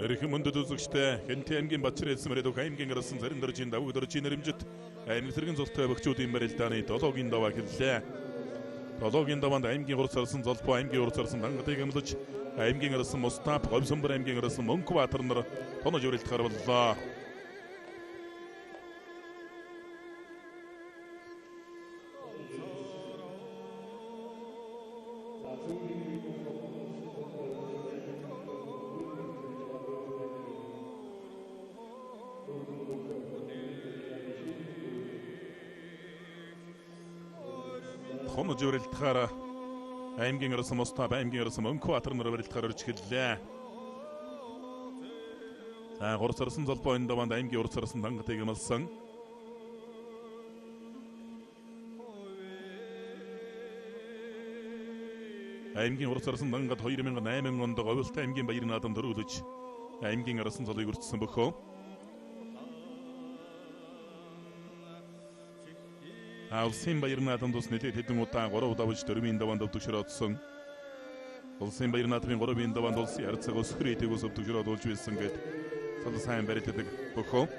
Эрхэм мөндөд үзэгчтэй Хэнтэй аймгийн Батчирэлсэн мөрөдөг аймгийн гарсан зарим дөржийн давг дөржийн нэрэмжит аймаг зэргийн золтой багчуудын барилдааны 7-гийн даваа хэллээ. 7-гийн даваанд аймгийн урд сарсан золбоо аймгийн урд сарсан дангадыг амлаж аймгийн гарсан Мустап Говьсомбор аймгийн гарсан Мөнхбаатар нар тонож өрөлт гарваллаа. Тонож өрөлтөөр аймгийн гарсан Мустап аймгийн гарсан Мөнхбаатар нар өрөлтөөр орж эхэллээ. Урд сарсан золбоо энэ даваанд аймгийн урд сарсан дангадыг амлсан. Аймгийн урд сарсан дангад 2008 онд Говьлт аймгийн баяр наадам дөрүүлж аймгийн гарсан цолыг өртсөн бөхөө. Улсын баяр наадамд ус нэлээд хэдэн удаа 3 удаа 4-ийн даваанд өвдөгшрөөдсөн. Улсын баяр наадмын 3-ийн даваанд улсын ард цаг өсгөр эдийг ус өвдөгшрөөдүүлж байсан гэд цол сайн барилдадаг бөхөө.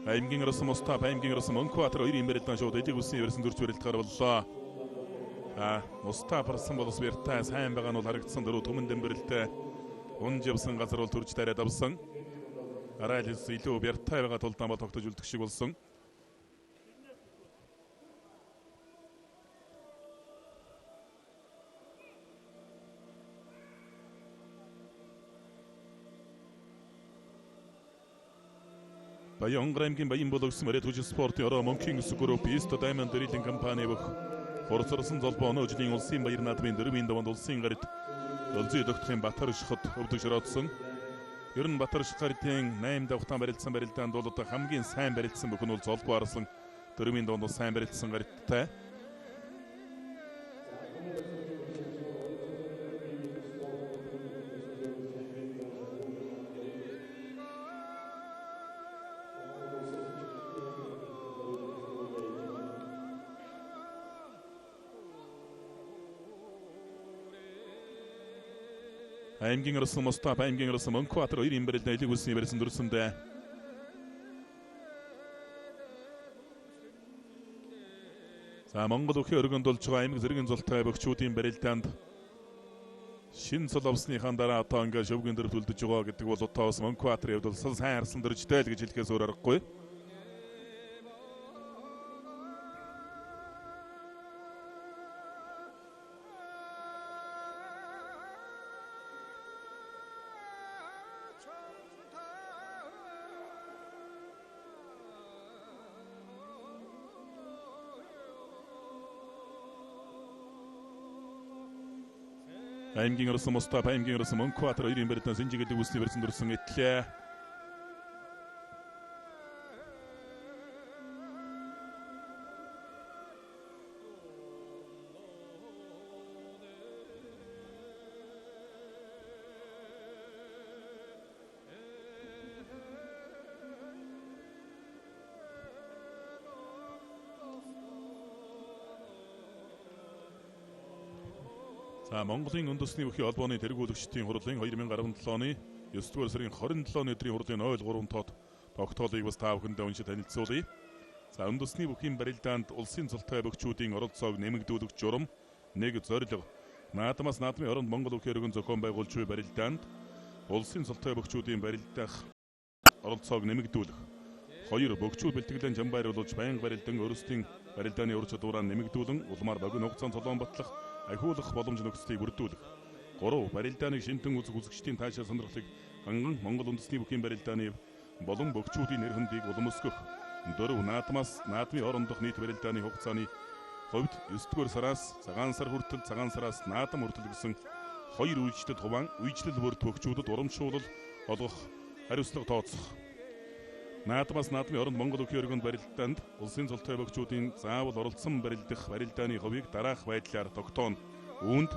Аймгийн гарсан Мустап аймгийн гарсан Мөнхбаатар 2-ийн барилдаан шууд эдийг үсний версэн дөрж барилт гарваллаа. Мустап арсан болос вертаа сайн байгаа нь бол харагдсан дөрөв түмэн дэм барилтаа унж явсан газар бол төрж тариад авсан. Арайлс илүү вертаа байгаа тул дамаа тогтож үлдэх шиг болсон. Баян аймгийн баян болгосон мөрөд хүчин спортын ороо Монкин Сүгүрөп East Diamond Drilling компани бөх хурцарсан золбоо өнөөжлийн улсын баяр наадмын 4-ийн даваанд улсын гарид Өлзий догтхын Батаршихад өвдөгшрөөдсөн. Ер нь Батаршихын 8 давхтан барилдсан барилдаанд бол одоо хамгийн сайн барилдсан бүхэн бол золбоо арслан 4-ийн даваанд сайн барилдсан гаридтай. Аймгийн гарсан Мустап аймгийн гарсан Мөнхбаатар 2-ийн барилдаан элэг үлсний барилсан дөрсөндөө. Монгол өхөө өргөнд болж байгаа аймаг зэргийн золтой бөхчүүдийн барилдаанд шин цол авсныхаа дараа одоо ингээд шөвгөн дөрвөлдөж байгаа гэдэг бол утаас Мөнхбаатар явд бол сайн харсан дөржтэй л гэж хэлэхээс өөр аргагүй. Аймгийн гарсан Мустап аймгийн гарсан Мөнхбаатар 2-ийн барилдаан Синжигэдэг үлсний барилсан дөрсөн этлээ. Монголын үндэсний бүхий холбооны тэргүүлэгчдийн хурлын 2017 оны 9-р сарын 27-ны өдрийн хурлын 0-3 тоод тогтоолыг бас та бүхэндээ уншиж танилцуулъя. Үндэсний бүхийн барилдаанд улсын золтой бөхчүүдийн оролцоог нэмэгдүүлэх журам, нэг зорилго. Наадмаас наадмын оронд Монгол өхөө өргөн зохион байгуулж буй барилдаанд улсын золтой бөхчүүдийн барилдаах оролцоог нэмэгдүүлэх. 2. Бөхчүүд бэлтгэлэн жамбайруулж байнга барилдан өөрсдийн барилдааны ур чадвараа нэмэгдүүлэн улмаар богино хугацаанд толгоон батлах ахиулах боломж нөхцөлийг бүрдүүлэх. 3. Барилдааны шинтэн үзэгчдийн таашаа сонирхлыг ханган Монгол үндэсний бүхийн барилдааны болон бөхчүүдийн нэр хүндийг улам өсгөх. 4. Наадмаас наадмын орондох нийт барилдааны хугацааны хувьд 9-р сараас цагаан сар хүртэл цагаан сараас наадам хүртэл гэсэн 2 үйлчлэл хуваан үйлчлэл бүрд бөхчүүдэд урамшуулал олгох хариуцлага тооцох. Наадмаас наадмын оронд Монгол өхөө өргөнд барилдаанд улсын золтой бөхчүүдийн заавал оролцсон барилдах барилдааны хувийг дараах байдлаар тогтооно. Үүнд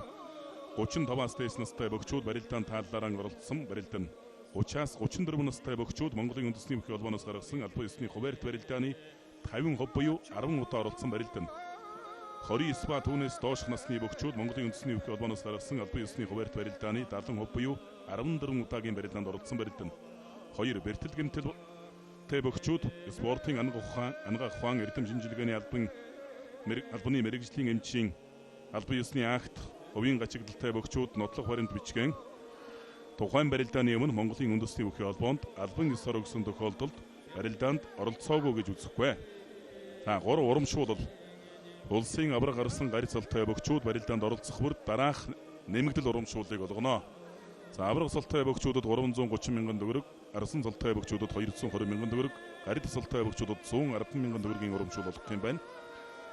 35-аас дээш настай боксчууд барилдаанд тааллаараа оролцсон. Барилдан 30-аас 34 настай боксчууд Монголын үндэсний бүхий холбооноос гаргасан албан ёсны хуваарьт барилдааны 50% буюу 10 удаа оролцсон барилдан. 29 ба түүнээс доош насны боксчууд Монголын үндэсний бүхий холбооноос гаргасан албан ёсны хуваарьт барилдааны 70% буюу 14 удаагийн барилдаанд оролцсон барилдан. 2 бэртэл гэмтэл боксчууд спортын анга ухаан эрдэм шинжилгээний албаны мэрэгжлийн эмчийн албан ёсны акт хувийн гачигдaltaй боксчууд нотлох баримт бичгэн тухайн барилдааны өмнө Монголын үндэсний бүхий холбоонд албан ёсоор өгсөн тохиолдолд барилдаанд оролцоогүй гэж үзэхгүй. За 3 урамшуулал. Улсын авраг гарсан гарц алтай боксчууд барилдаанд оролцох бүр дараах нэмэгдэл урамшууллыг олгоно. За авраг салтай боксчуудад 330 мянган төгрөг, арсан салтай боксчуудад 220 мянган төгрөг, гарц салтай боксчуудад 110 мянган төгрөгийн урамшуул олгох юм байна.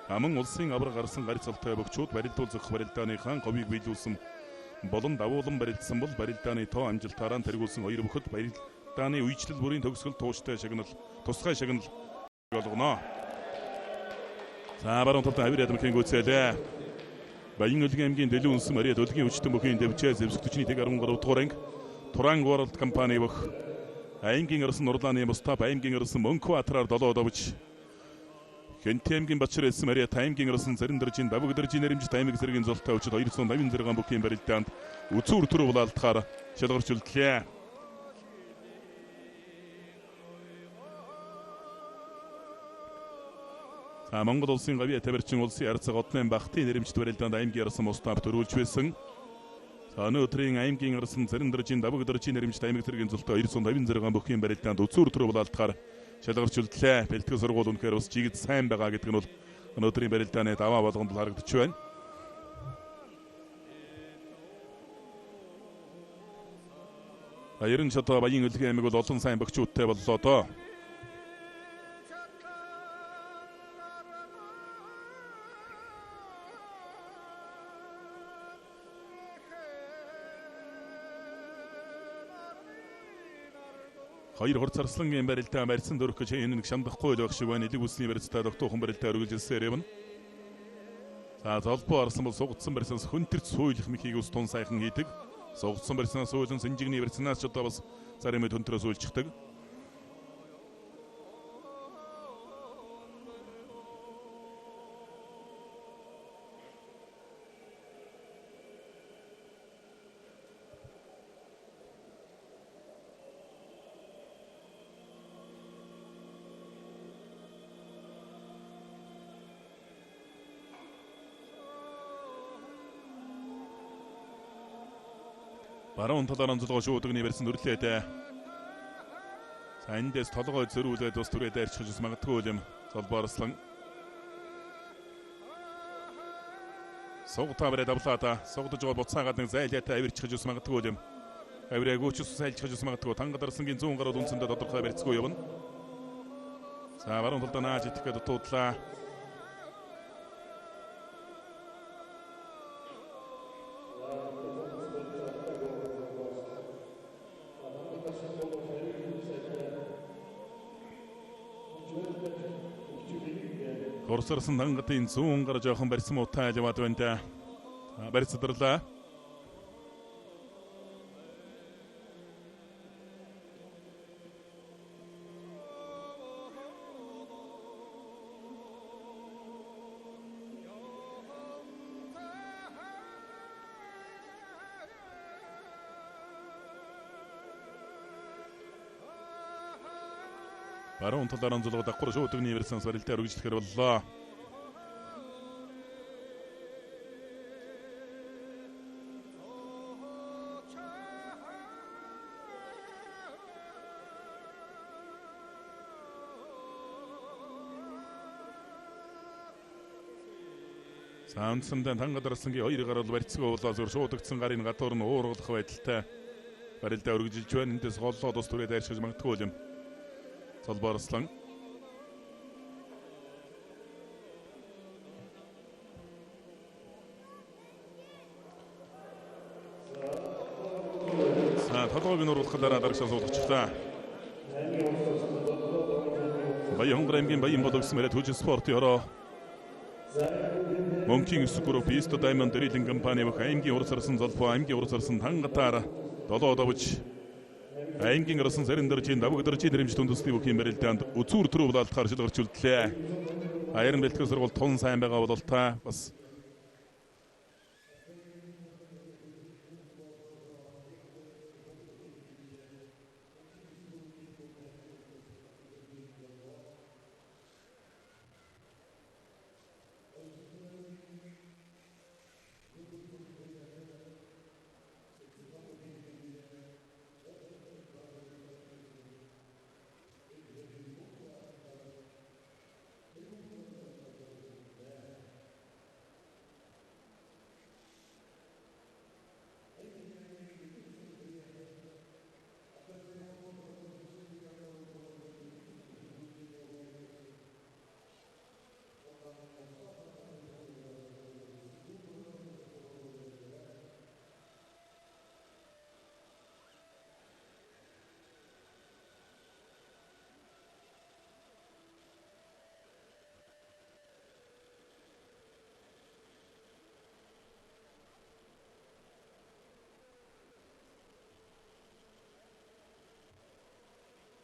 Аман улсын авраг гарсан гарц алтай боксчууд барилдуулах барилдааныхаа говийг биелүүлсэн болон давуулан барилдсан бол барилдааны тоо амжилтаараа тэргүүлсэн хоёр бүхэд барилдааны үечлэл бүрийн төгсгөл тусгай шагнал болгоно. За баруун талд авир ядмхийн гүйцэлээ. Баян өлгийн аймгийн Дэлүү үнсэн Мариад өлгийн хүчтэн бүхийн дэвчээ зэвсэгтүчний 13 дугаар анги Туран World компани бөх аймгийн орсон Нурлааны Мустаф аймгийн орсон Мөнхбаатараар 7 удавж Хэнт аймгийн Бачар элсэн Мариад аймгийн орсон Зарин дэржийн Давг дэржийн нэрмжит аймаг зэргийн золтой өчид 286 бүхийн барилдаанд үзүүр төрөв улаалтахаар шалгарч үлдлээ. За Монгол улсын гавьяа тавирчин улсын арцаг одны багтын нэрмжит барилдаанд аймгийн орсон Мустаф төрүүлж байсан. За өнөөдрийн аймгийн орсон Зарин дэржийн Давг дэржийн нэрмжит аймаг зэргийн золтой 256 бүхийн барилдаанд үзүүр төрөв улаалтахаар шалгарч үлдлээ. Бэлтгэл сургууль үнэхээр бас жигд сайн байгаа гэдэг нь бол өнөөдрийн барилдааны даваа болгонд харагдаж байна. Баярын шатаа Баян өлгийн аймаг бол олон сайн боксчуудтай боллоо доо. Хоёр хурцарслангийн барилдаа барьсан дөрөх гэж энэ нэг шамдахгүй байх шиг байна. Элэг үсний барилдаа дохтуухан барилдаа үргэлжилсээр явна. За золбоо орсон бол сугдсан барьсанаас хүнтэрч сууйлах мөхийг ус тун сайхан хийдэг. Сугдсан барьсанаас суулан синжигний барьсанаас ч одоо бас зарим мэд хүнтрээ суулчихдаг. Баруун талаар онцлогоо шуудагны барьсан өрлөөдөө. За эндээс толгой зөрүүлээд ус түрээ дайрчих гэж магадгүй юм. Золбоорлон. Согтаа барай давлаата. Согдож байгаа буцаагаад нэг зайлаатай авирчих гэж магадгүй юм. Авираа гүйч сайлчих гэж магадгүй. Тангадарсангийн 100 гаруй үнцэндээ тодорхой барьцгүй явна. За баруун талд нааж итгэхэд дутуудлаа. Горсорсон тангатын 100 гаруй жоохон барьсан муутай яваад байна да. Барьцдарлаа. Баруун талаар онцлогоо давхар шуудагны барьсан барилдаа үргэлжлэхээр боллоо. Саансамдан тангадарсангийн 2 гаруй барьцгаа болоо зөв шуудагдсан гарын гадуур нь уургалах байдалтай барилдаа үргэлжилж байна. Эндээс голлоод ус түрээ дайршиж магадгүй юм. Золбоорлон. За толгойг нуруулахлаараа дарагшаа суулгачлаа. Баян аймгийн Баян бодогс мөрөд хүчин спортын ороо Монкийн 9 групп East Diamond Drilling компани бөх аймгийн урд сарсан золбоо аймгийн урд сарсан тангатаар 7 удавж аймгийн арсан зарим дөржийн давг дөржийн нэрмжт үндэсний бүхийн барилдаанд үзүүр төрөв даалтахаар шилгэрч үлдлээ. Аярын бэлтгэл сургууль тун сайн байгаа бололтой бас